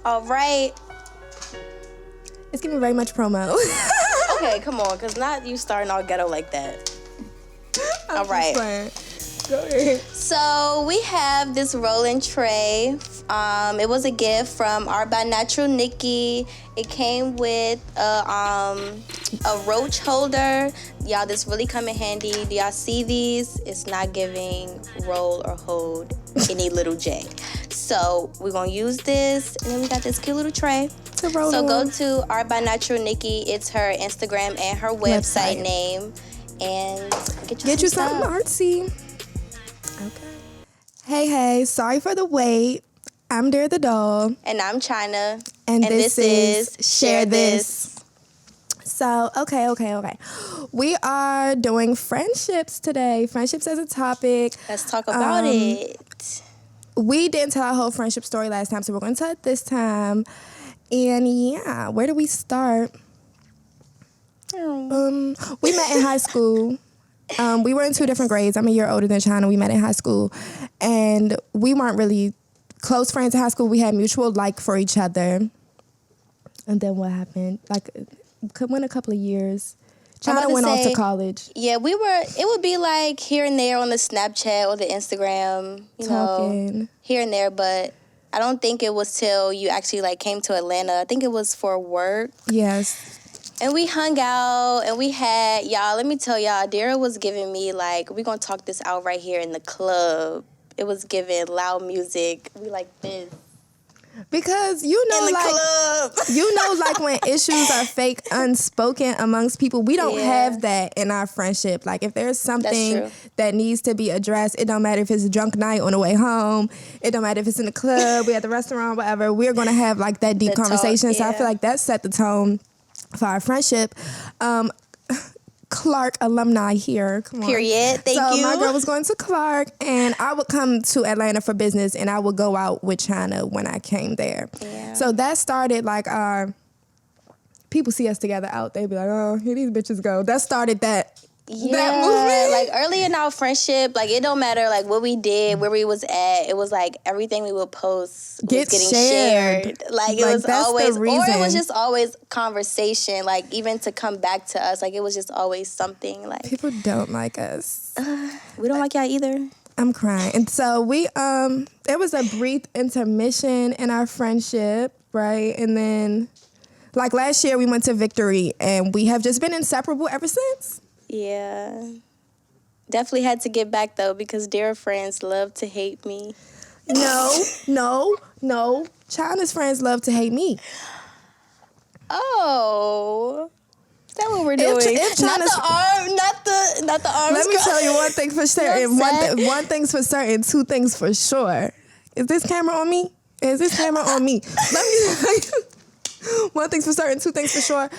All right. It's giving very much promo. Okay, come on, because not you starting all ghetto like that. All right. Go ahead. So we have this rolling tray. It was a gift from Art by Natural Nikki. It came with a roach holder. Y'all, this really come in handy. Do y'all see these? It's not giving roll or hold any little J. So we're going to use this. And then we got this cute little tray. So go to Art by Natural Nikki. It's her Instagram and her website name. And get you something artsy. Okay. Hey, sorry for the wait. I'm Dare the Doll. And I'm China. And this is Share This. So, okay. We are doing friendships today. Friendships as a topic. Let's talk about it. We didn't tell our whole friendship story last time, so we're going to tell it this time. And yeah, where do we start? We met in high school. We were in 2 different grades. I'm a year older than China. We met in high school. And we weren't really close friends in high school. We had mutual like for each other. And then what happened? Like, went a couple of years. China went off to college. Yeah, it would be like here and there on the Snapchat or the Instagram, you know, here and there. But I don't think it was till you actually like came to Atlanta. I think it was for work. Yes. And we hung out, and we had, y'all, let me tell y'all, Dara was giving me, like, we're going to talk this out right here in the club. It was giving loud music. We like this. Because, you know, like when issues are fake, unspoken amongst people, we don't have that in our friendship. Like, if there's something that needs to be addressed, it don't matter if it's a drunk night on the way home. It don't matter if it's in the club, we at the restaurant, whatever. We're going to have, like, that deep conversation. So I feel like that set the tone for our friendship. Clark alumni here. Come on. Period. Thank you. So my girl was going to Clark, and I would come to Atlanta for business, and I would go out with China when I came there. Yeah. So that started like our people see us together out. They'd be like, oh, here these bitches go. That started that movement. Like early in our friendship, like it don't matter like what we did, where we was at. It was like everything we would post was getting shared. Like it was always, or it was just always conversation. Like even to come back to us, like it was just always something. Like people don't like us. We don't like y'all either. I'm crying. And so we there was a brief intermission in our friendship, right? And then like last year we went to Victory, and we have just been inseparable ever since. Yeah. Definitely had to get back, though, because dear friends love to hate me. No. China's friends love to hate me. Oh. Is that what we're doing? If China's, not the arms. Let me tell you one thing for certain. One thing's for certain, 2 things for sure. Is this camera on me? Let me tell you. 1 thing's for certain, 2 things for sure.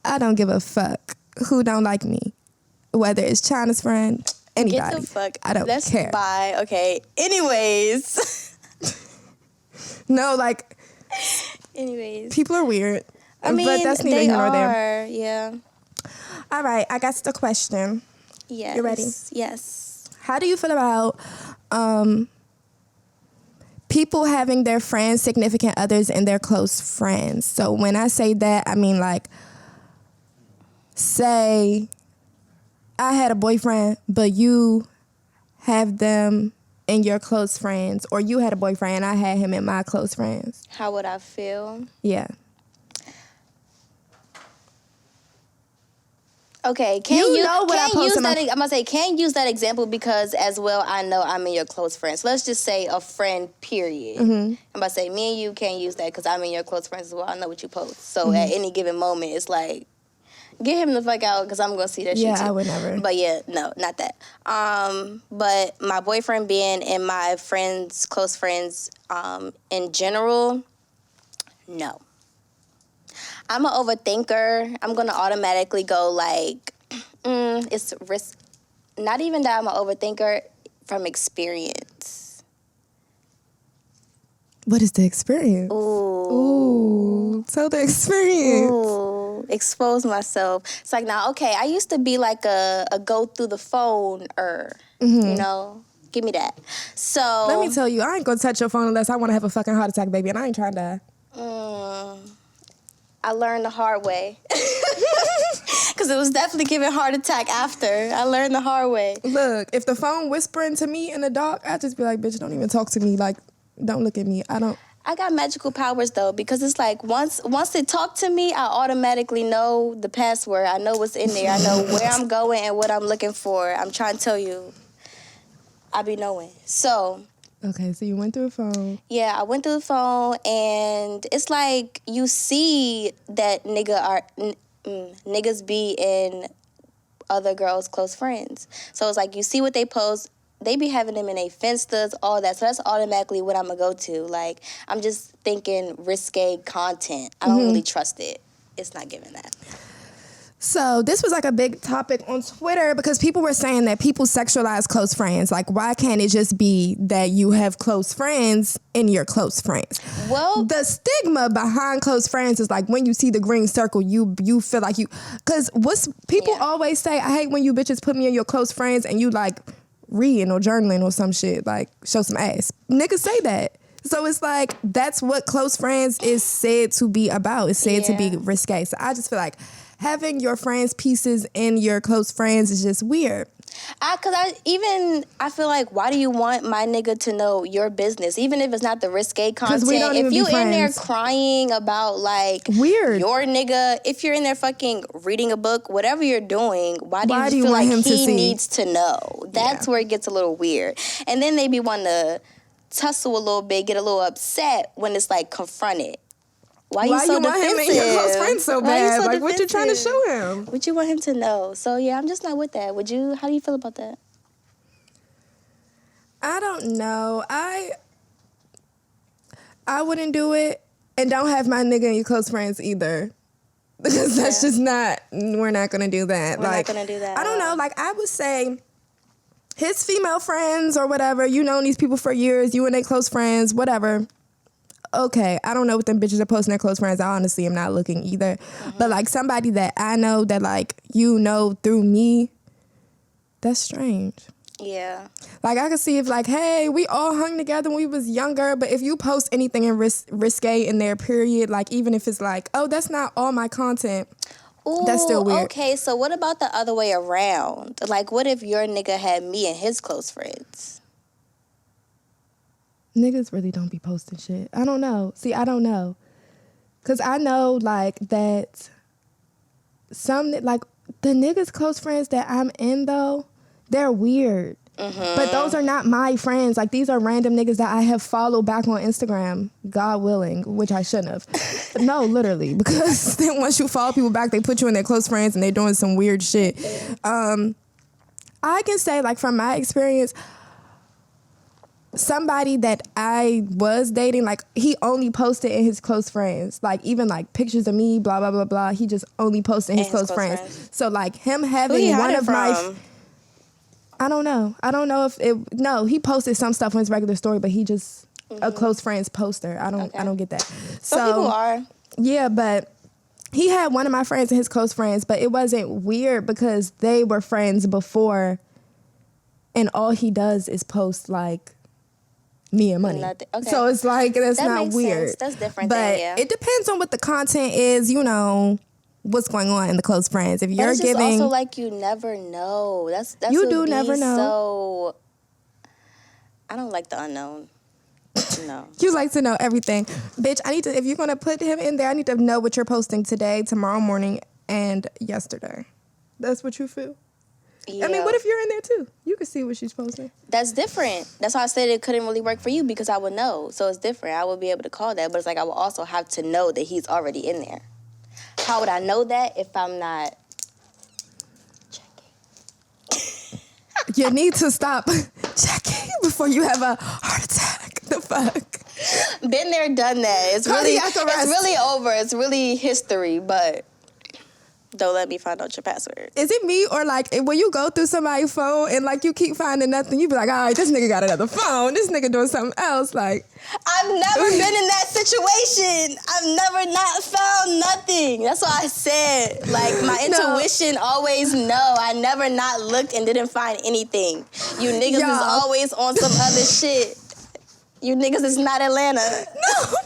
I don't give a fuck who don't like me. Whether it's China's friend, anybody. Get the fuck. I don't care. Bye. Okay. Anyways. No, like. Anyways. People are weird. I mean, but that's neither here nor there. Yeah. All right. I got the question. Yes. You ready? Yes. How do you feel about people having their friends, significant others, and their close friends? So when I say that, I mean like, say I had a boyfriend, but you have them in your close friends, or you had a boyfriend and I had him in my close friends. How would I feel? Yeah. Okay, I'm gonna say can't use that example because as well I know I'm in your close friends. Let's just say a friend, period. Mm-hmm. I'm about to say me and you can't use that because I'm in your close friends as well. I know what you post. So at any given moment, it's like, get him the fuck out because I'm going to see that shit too. Yeah, I would never. But yeah, no, not that. But my boyfriend being in my friends, close friends, in general, no. I'm an overthinker. I'm going to automatically go like, it's risk. Not even that I'm an overthinker, from experience. What is the experience? Ooh. Tell the experience. Ooh. Expose myself. It's like, now, okay, I used to be like a go through the phone, you know? Give me that. So. Let me tell you, I ain't going to touch your phone unless I want to have a fucking heart attack, baby, and I ain't trying to die. I learned the hard way. Because it was definitely giving heart attack after. I learned the hard way. Look, if the phone whispering to me in the dark, I'd just be like, bitch, don't even talk to me. Like, don't look at me. I got magical powers, though, because it's like once they talk to me, I automatically know the password. I know what's in there. I know where I'm going and what I'm looking for. I'm trying to tell you. I be knowing. So... Okay, so you went through a phone. Yeah, I went through the phone, and it's like you see that niggas be in other girls' close friends. So it's like you see what they post. They be having them in their Finstas, all that. So that's automatically what I'm going to go to. Like, I'm just thinking risque content. I don't really trust it. It's not giving that. So this was like a big topic on Twitter because people were saying that people sexualize close friends. Like, why can't it just be that you have close friends and you're close friends? Well, the stigma behind close friends is like when you see the green circle, you feel like you... Because people always say, I hate when you bitches put me in your close friends and you like reading or journaling or some shit, like show some ass. Niggas say that. So it's like, that's what close friends is said to be about. It's said to be risque. So I just feel like having your friends' pieces in your close friends is just weird. I feel like, why do you want my nigga to know your business? Even if it's not the risque content. We don't if you in there crying about like weird your nigga, if you're in there fucking reading a book, whatever you're doing, why do you feel want like him he to needs to know? That's where it gets a little weird. And then they be wanting to tussle a little bit, get a little upset when it's like confronted. Why you so want defensive? him and your close friends so bad? So like, defensive? What you trying to show him? What you want him to know? So, yeah, I'm just not with that. How do you feel about that? I don't know. I wouldn't do it, and don't have my nigga and your close friends either. Because that's just we're not going to do that. We're not going to do that. I don't know. Like, I would say his female friends or whatever, you know these people for years, you and they close friends, whatever. Okay, I don't know what them bitches are posting their close friends. I honestly am not looking either. But like somebody that I know that like you know through me, that's strange. Yeah. Like I could see if like, hey, we all hung together when we was younger, but if you post anything in risque in their period, like even if it's like, oh, that's not all my content, that's still weird. Okay, so what about the other way around? Like what if your nigga had me and his close friends? Niggas really don't be posting shit. I don't know. See, I don't know. Because I know, like, that like, the niggas' close friends that I'm in, though, they're weird. But those are not my friends. Like, these are random niggas that I have followed back on Instagram, God willing, which I shouldn't have. No, literally. Because then once you follow people back, they put you in their close friends and they're doing some weird shit. I can say, like, from my experience... Somebody that I was dating, like, he only posted in his close friends. Like, even, like, pictures of me, blah, blah, blah, blah. He just only posted in his close friends. So, like, him having one of my... I don't know. I don't know if it... No, he posted some stuff on his regular story, but he just... A close friends poster. I don't get that. Some people are. Yeah, but... He had one of my friends in his close friends, but it wasn't weird because they were friends before, and all he does is post, like... me and money. Okay. So it's like, that's that not makes weird. Sense. That's different. But it depends on what the content is, you know, what's going on in the close friends. If you're it's just giving... also like you never know. That's you do never know. So I don't like the unknown. No. You like to know everything. Bitch, if you're going to put him in there, I need to know what you're posting today, tomorrow morning, and yesterday. That's what you feel? Yeah. I mean, what if you're in there too? You can see what she's posting. That's different. That's why I said it couldn't really work for you because I would know. So it's different. I would be able to call that, but it's like I would also have to know that he's already in there. How would I know that if I'm not checking? You need to stop checking before you have a heart attack. The fuck? Been there, done that. It's really over. It's really history, but... Don't let me find out your password. Is it me or like when you go through somebody's phone and like you keep finding nothing, you be like, all right, this nigga got another phone. This nigga doing something else. Like, I've never been in that situation. I've never not found nothing. That's why I said, like, my intuition always know. I never not looked and didn't find anything. You niggas is always on some other shit. You niggas is not Atlanta. No.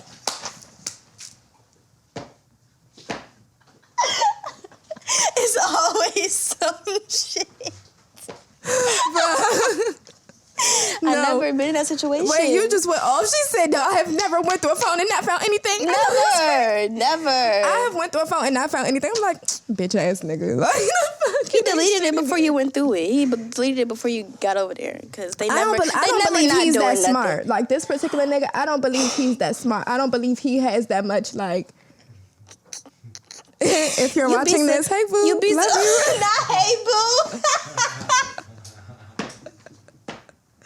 never been in that situation. Wait, you just went off. She said, no, I have never went through a phone and not found anything. Never. I have went through a phone and not found anything. I'm like, bitch ass nigga. Like, he deleted it before you went through it. He deleted it before you got over there. Because they never, I don't believe he's that nothing. smart. Like, this particular nigga, I don't believe he's that smart. I don't believe he has that much, like... If you're watching this, hey boo, you be love you. Not hey boo.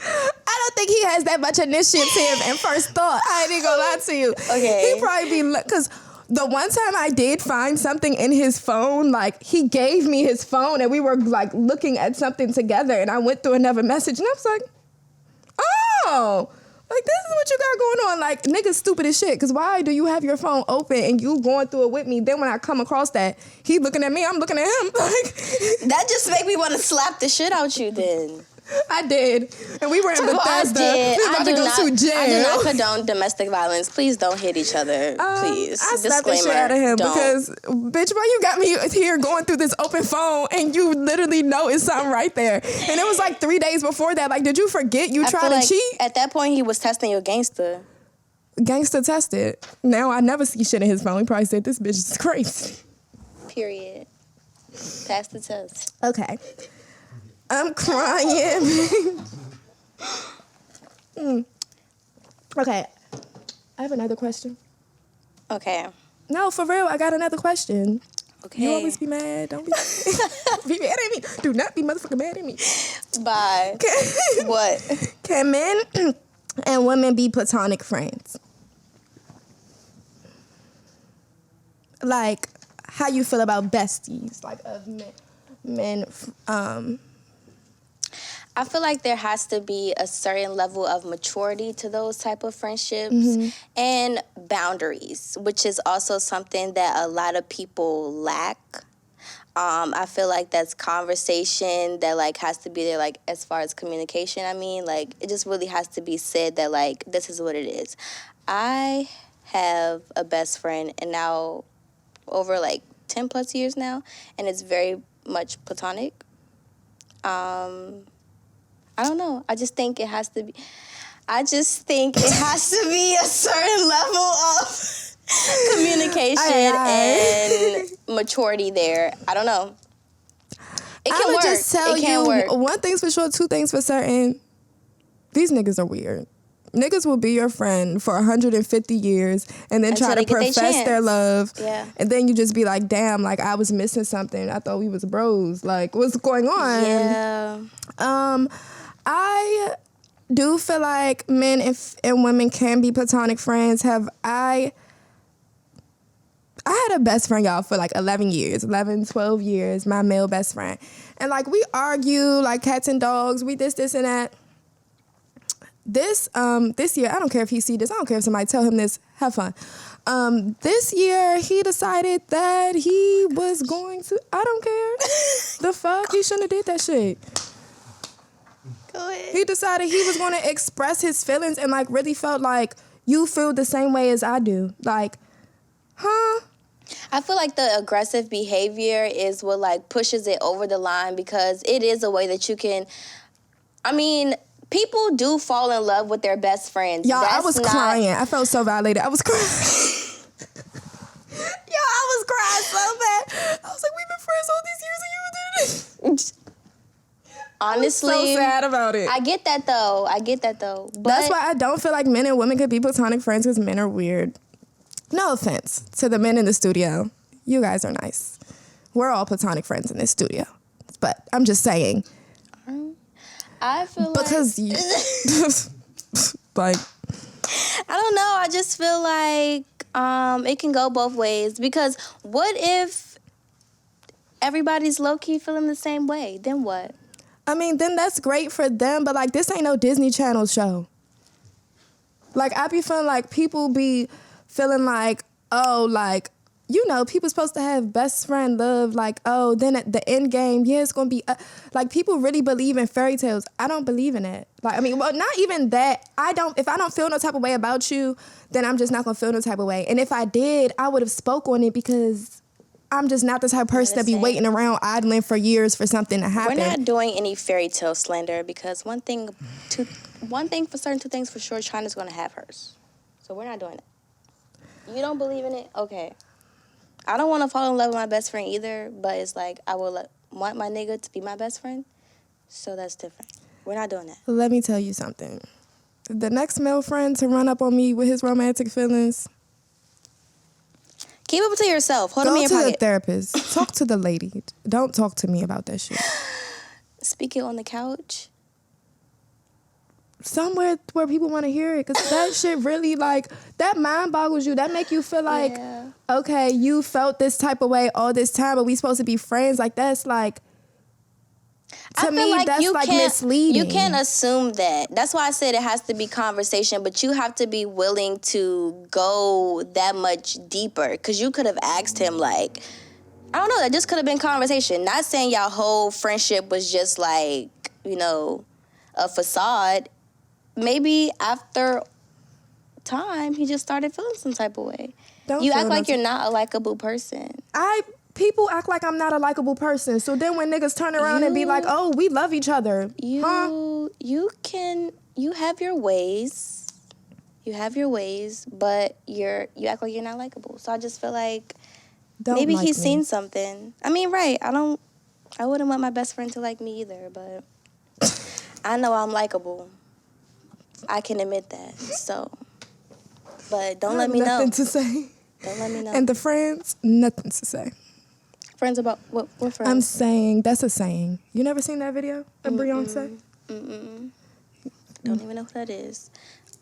I don't think he has that much initiative and first thought. I ain't even gonna lie to you. Okay. He probably be, because the one time I did find something in his phone, like he gave me his phone and we were like looking at something together and I went through another message and I was like, oh, like this is what you got going on. Like niggas stupid as shit. Cause why do you have your phone open and you going through it with me? Then when I come across that, he looking at me, I'm looking at him. Like that just make me want to slap the shit out you then. I did. And we were in Bethesda. We were about to go to jail. I do not condone domestic violence. Please don't hit each other. Please. I slapped the shit out of him because, bitch, why you got me here going through this open phone and you literally know it's something right there. And it was like 3 days before that. Like, did you forget you tried to cheat? At that point, he was testing your gangster. Gangster tested. Now I never see shit in his phone. He probably said, this bitch is crazy. Period. Pass the test. Okay. I'm crying. Okay. I have another question. Okay. No, for real, I got another question. Okay. You always be mad. Don't be, be mad at me. Do not be motherfucking mad at me. Bye. What? Can men and women be platonic friends? Like, how you feel about besties? Like, of men I feel like there has to be a certain level of maturity to those type of friendships and boundaries, which is also something that a lot of people lack. I feel like that's conversation that like has to be there, like as far as communication. I mean, like it just really has to be said that like this is what it is. I have a best friend, and now over like 10 plus years now, and it's very much platonic. I don't know. I just think it has to be. I just think it has to be a certain level of communication and maturity there. I don't know. It can work. Just tell you one thing's for sure, two things for certain. These niggas are weird. Niggas will be your friend for 150 years and then try to profess their love. Yeah. And then you just be like, damn, like I was missing something. I thought we was bros. Like, what's going on? Yeah. I do feel like men and women can be platonic friends. I had a best friend, y'all, for like 11, 12 years, my male best friend. And like we argue like cats and dogs, we this and that. This year, I don't care if he see this, I don't care if somebody tell him this, have fun. This year he decided that he was going to, I don't care. The fuck? He shouldn't have did that shit. Go ahead. He decided he was going to express his feelings and like really felt like you feel the same way as I do. Like, huh? I feel like the aggressive behavior is what like pushes it over the line, because it is a way that you can, I mean, people do fall in love with their best friends. Y'all, I was crying. I felt so violated. I was crying. Yo, I was crying so bad. I was like, we've been friends all these years and you did it. Honestly, I'm so sad about it. I get that though. But that's why I don't feel like men and women could be platonic friends, because men are weird. No offense to the men in the studio. You guys are nice. We're all platonic friends in this studio. But I'm just saying. I feel because you, like, I don't know. I just feel like it can go both ways, because what if everybody's low-key feeling the same way? Then what? I mean, then that's great for them, but like this ain't no Disney Channel show. Like I be feeling like people be feeling like, oh, like, you know, people supposed to have best friend love, like, oh, then at the end game, yeah, it's gonna be like people really believe in fairy tales. I don't believe in it. Like, I mean, well, not even that. If I don't feel no type of way about you, then I'm just not gonna feel no type of way. And if I did, I would have spoke on it, because I'm just not the type of person to be waiting around idling for years for something to happen. We're not doing any fairy tale slander, because one thing, one thing for certain, two things for sure, China's going to have hers. So we're not doing it. You don't believe in it? Okay. I don't want to fall in love with my best friend either, but it's like I will want my nigga to be my best friend. So that's different. We're not doing that. Let me tell you something. The next male friend to run up on me with his romantic feelings, keep it to yourself. Hold go them in your to pocket. the therapist. Talk to the lady. Don't talk to me about that shit. Speak it on the couch. Somewhere where people want to hear it, because that shit really, like, that mind boggles you. That make you feel like, okay, you felt this type of way all this time, but we supposed to be friends. Like, that's like, to me, like that's like misleading. You can't assume that. That's why I said it has to be conversation, but you have to be willing to go that much deeper, because you could have asked him, like, I don't know, that just could have been conversation. Not saying y'all whole friendship was just like, you know, a facade. Maybe after time, he just started feeling some type of way. You act like you're not a likable person. People act like I'm not a likable person. So then when niggas turn around and be like, oh, we love each other. You have your ways. You have your ways, but you act like you're not likable. So I just feel like maybe he's seen something. I mean, right. I wouldn't want my best friend to like me either, but I know I'm likable. I can admit that. So, but don't let me know. Nothing to say. Don't let me know. And the friends, nothing to say. Friends about what friends? I'm saying, that's a saying. You never seen that video of Beyonce? Don't even know who that is.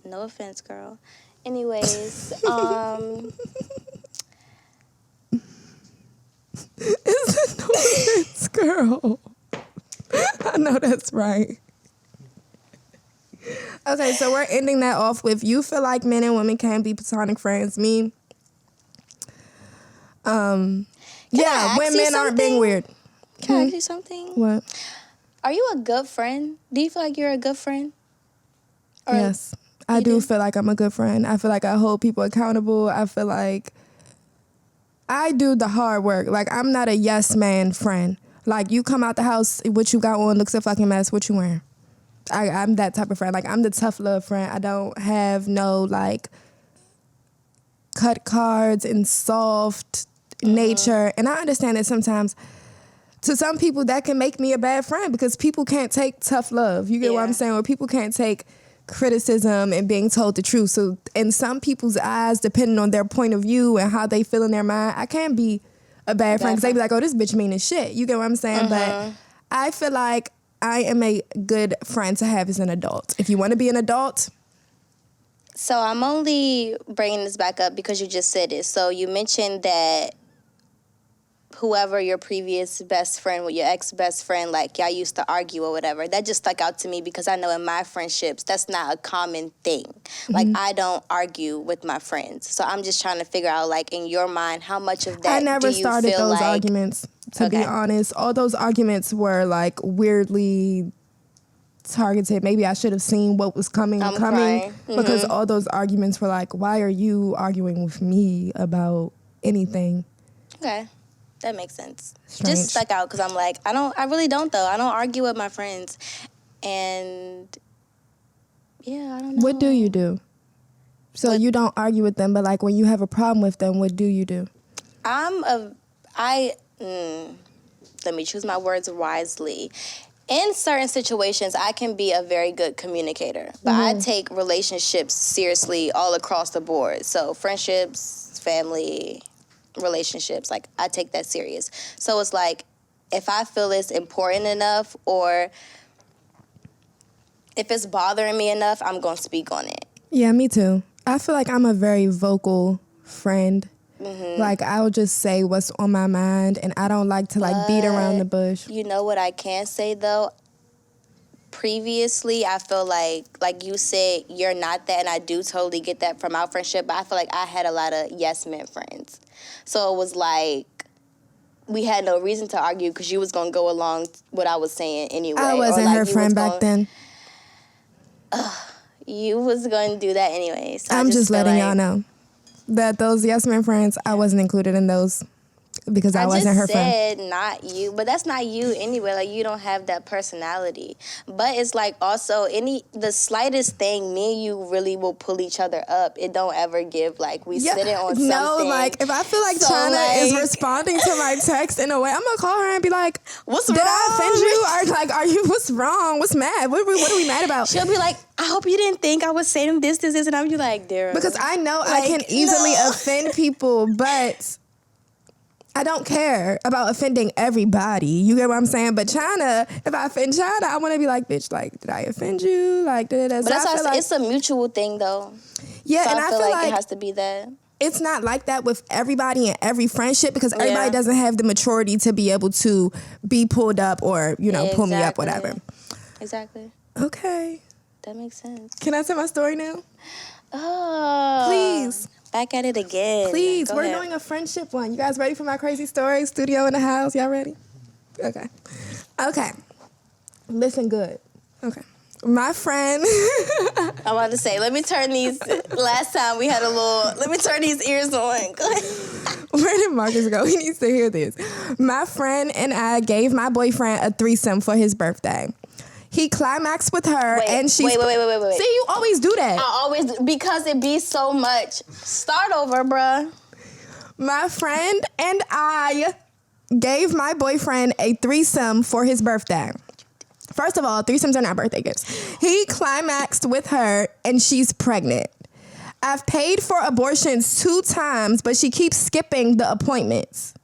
No offense, girl. Anyways, Is it no offense, girl? I know that's right. Okay, so we're ending that off with, you feel like men and women can be platonic friends. Me, when men aren't being weird. Can I ask you something? What? Are you a good friend? Do you feel like you're a good friend? Or yes, I do feel like I'm a good friend. I feel like I hold people accountable. I feel like I do the hard work. Like, I'm not a yes man friend. Like, you come out the house, what you got on looks a fucking mess. What you wearing? I'm that type of friend. Like, I'm the tough love friend. I don't have no, like, cut cards and soft nature. And I understand that sometimes to some people that can make me a bad friend, because people can't take tough love. You get what I'm saying? Or people can't take criticism and being told the truth. So in some people's eyes, depending on their point of view and how they feel in their mind, I can't be a bad friend, because they be like, oh, this bitch mean as shit. You get what I'm saying? But I feel like I am a good friend to have as an adult. If you want to be an adult. So I'm only bringing this back up because you just said it. So you mentioned that whoever your previous best friend with your ex-best friend, like, y'all used to argue or whatever. That just stuck out to me because I know in my friendships, that's not a common thing. Like, I don't argue with my friends. So I'm just trying to figure out, like, in your mind, how much of that I never do you started feel those like, arguments, to be honest. All those arguments were, like, weirdly targeted. Maybe I should have seen what was coming. Because all those arguments were like, why are you arguing with me about anything? Okay. That makes sense. Strange. Just stuck out because I'm like, I really don't, though. I don't argue with my friends. And, yeah, I don't know. What do you do? So you don't argue with them, but, like, when you have a problem with them, what do you do? Let me choose my words wisely. In certain situations, I can be a very good communicator. But I take relationships seriously all across the board. So friendships, family, relationships, like, I take that serious. So it's like, if I feel it's important enough or if it's bothering me enough, I'm going to speak on it. Yeah, me too. I feel like I'm a very vocal friend. Like, I'll just say what's on my mind, and I don't like to, like, beat around the bush. You know what I can say, though? Previously, I feel like you said, you're not that, and I do totally get that from our friendship, but I feel like I had a lot of yes men friends. So it was like, we had no reason to argue because you was going to go along what I was saying anyway. I wasn't her friend back then. You was going to do that anyway. So I'm just letting y'all know that those yes men friends, I wasn't included in those. because I wasn't her friend. I just said not you, but that's not you anyway. Like, you don't have that personality. But it's like also the slightest thing, me and you really will pull each other up. It don't ever give like we sitting on something. No, like if I feel like China is responding to my text in a way, I'm gonna call her and be like, "What's did wrong? I offend you? Or like, are you? What's wrong? What's mad? What are we mad about?" She'll be like, "I hope you didn't think I was saying this," and I'm like, "Dear," because I know like, I can easily offend people, but I don't care about offending everybody. You get what I'm saying? But China, if I offend China, I want to be like, bitch, like, did I offend you? Like, da da da. But that's also, it's a mutual thing, though. Yeah, so and I feel like it has to be that. It's not like that with everybody in every friendship because everybody doesn't have the maturity to be able to be pulled up or, pull me up, whatever. Exactly. Okay. That makes sense. Can I tell my story now? Oh. Please. Back at it again. Please. We're doing a friendship one. You guys ready for my crazy story? Studio in the house. Y'all ready? Okay. Okay. Listen good. Okay. My friend. I'm about to say, let me turn these. Last time we had let me turn these ears on. Go ahead. Where did Marcus go? He needs to hear this. My friend and I gave my boyfriend a threesome for his birthday. He climaxed with her and she... Wait. See, you always do that. I always... Because it be so much. Start over, bruh. My friend and I gave my boyfriend a threesome for his birthday. First of all, threesomes are not birthday gifts. He climaxed with her and she's pregnant. I've paid for abortions 2 times, but she keeps skipping the appointments.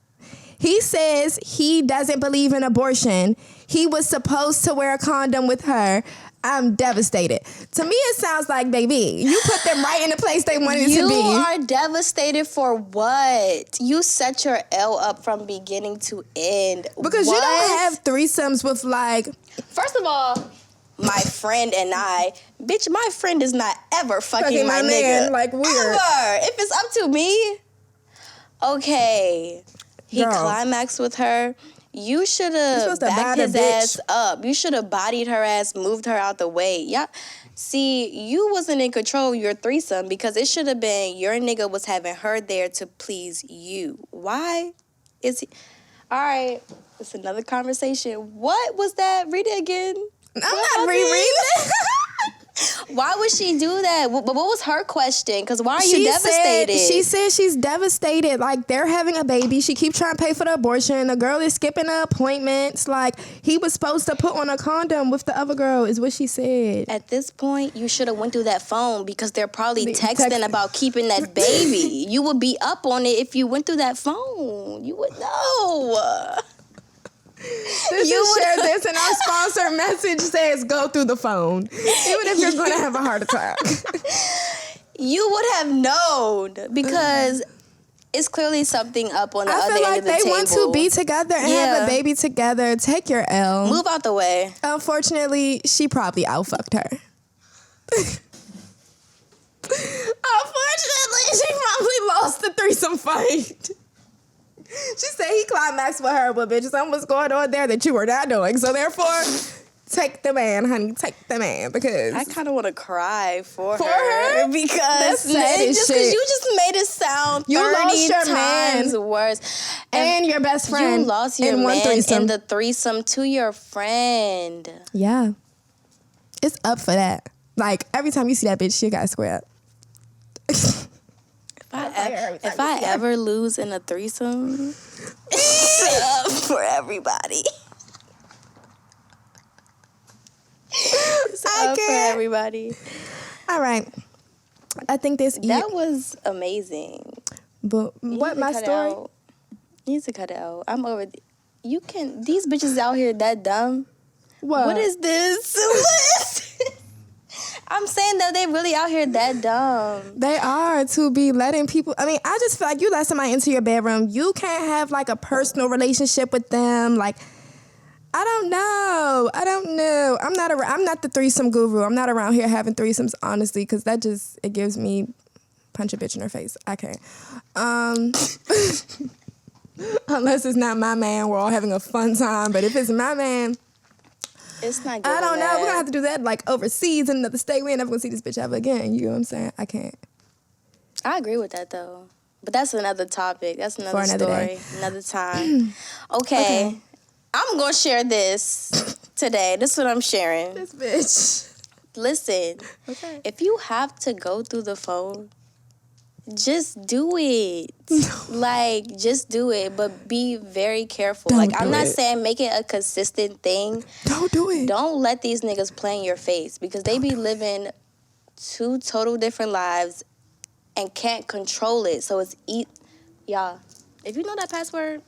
He says he doesn't believe in abortion. He was supposed to wear a condom with her. I'm devastated. To me, it sounds like, baby, you put them right in the place they wanted to be. You are devastated for what? You set your L up from beginning to end. Because you don't have threesomes with like... First of all, my friend and I, bitch, my friend is not ever fucking my nigga. Man, like weird. Ever. If it's up to me, okay. He climaxed with her. You should have backed his ass up. You should have bodied her ass, moved her out the way. Yeah. See, you wasn't in control of your threesome because it should have been your nigga was having her there to please you. Why is he... All right, it's another conversation. What was that? Read it again. I'm not rereading it. Why would she do that? What was her question? Because why are you devastated? She said she's devastated. Like, they're having a baby. She keeps trying to pay for the abortion. The girl is skipping the appointments. Like, he was supposed to put on a condom with the other girl, is what she said. At this point, you should have went through that phone because they're probably texting about keeping that baby. You would be up on it if you went through that phone. You would know. You share this and our sponsor message says go through the phone. Even if you're going to have a heart attack. You would have known because it's clearly something up on the other end of the table. I feel like they want to be together and have a baby together. Take your L. Move out the way. Unfortunately, she probably outfucked her. Unfortunately, she probably lost the threesome fight. She said he climaxed with her, but bitch, something was going on there that you were not doing. So therefore, take the man, honey. Take the man because I kind of want to cry for her because that's sad just because you just made it sound 30 times worse. And your best friend. You lost your man in the threesome to your friend. Yeah, it's up for that. Like every time you see that bitch, she got square up. If I ever lose in a threesome, it's up for everybody. It's up for everybody. All right. I think that was amazing. But what my story? You need to cut it out. I'm over. These bitches out here that dumb. What is this? What is this? I'm saying that they really out here that dumb. They are to be letting people... I mean, I just feel like you let somebody into your bedroom. You can't have, like, a personal relationship with them. Like, I don't know. I'm not the threesome guru. I'm not around here having threesomes, honestly, because it gives me punch a bitch in her face. I can't. Unless it's not my man. We're all having a fun time. But if it's my man... It's not good. I don't know. We're going to have to do that like overseas in another state. We ain't never going to see this bitch ever again. You know what I'm saying? I can't. I agree with that though. But that's another topic. That's another another story. day. Another time. Okay. I'm going to share this today. This is what I'm sharing. This bitch. Listen. Okay. If you have to go through the phone, just do it. Like, just do it. But be very careful. Don't I'm do not it. saying make it a consistent thing. Don't do it. Don't let these niggas play in your face because they be living 2 total different lives and can't control it. So it's y'all, if you know that password,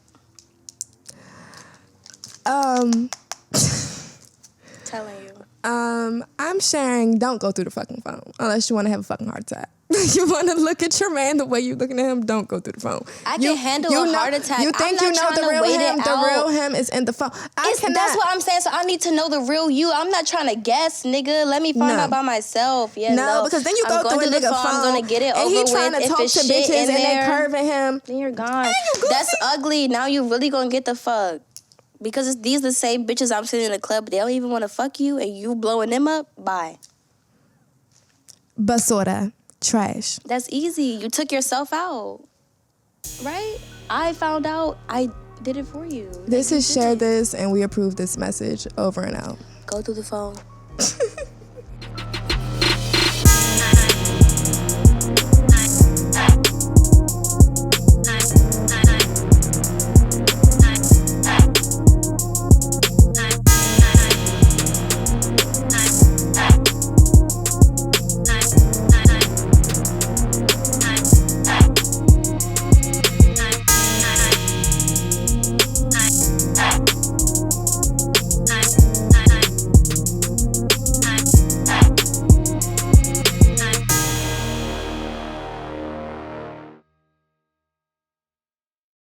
telling you. I'm sharing, don't go through the fucking phone unless you want to have a fucking heart attack. You want to look at your man the way you looking at him, don't go through the phone. I can handle a heart attack. You think I'm you not know the trying to real wait him? it The out. real him is in the phone. I cannot. That's what I'm saying. So I need to know the real you. I'm not trying to guess, nigga. Let me find No. out by myself. Yeah, No, because then you I'm go through a going to nigga the phone, I'm gonna get it and over he with. trying to If talk it's to shit bitches in and there, they curving him. then you're gone. Man, you goofy. That's ugly. Now you really gonna get the fuck. Because these the same bitches I'm sitting in the club, they don't even want to fuck you, and you blowing them up. Bye. Basura. Trash. That's easy. You took yourself out, right? I found out. I did it for you. This Like, is you did share it. this, and we approve this message over and out. Go through the phone.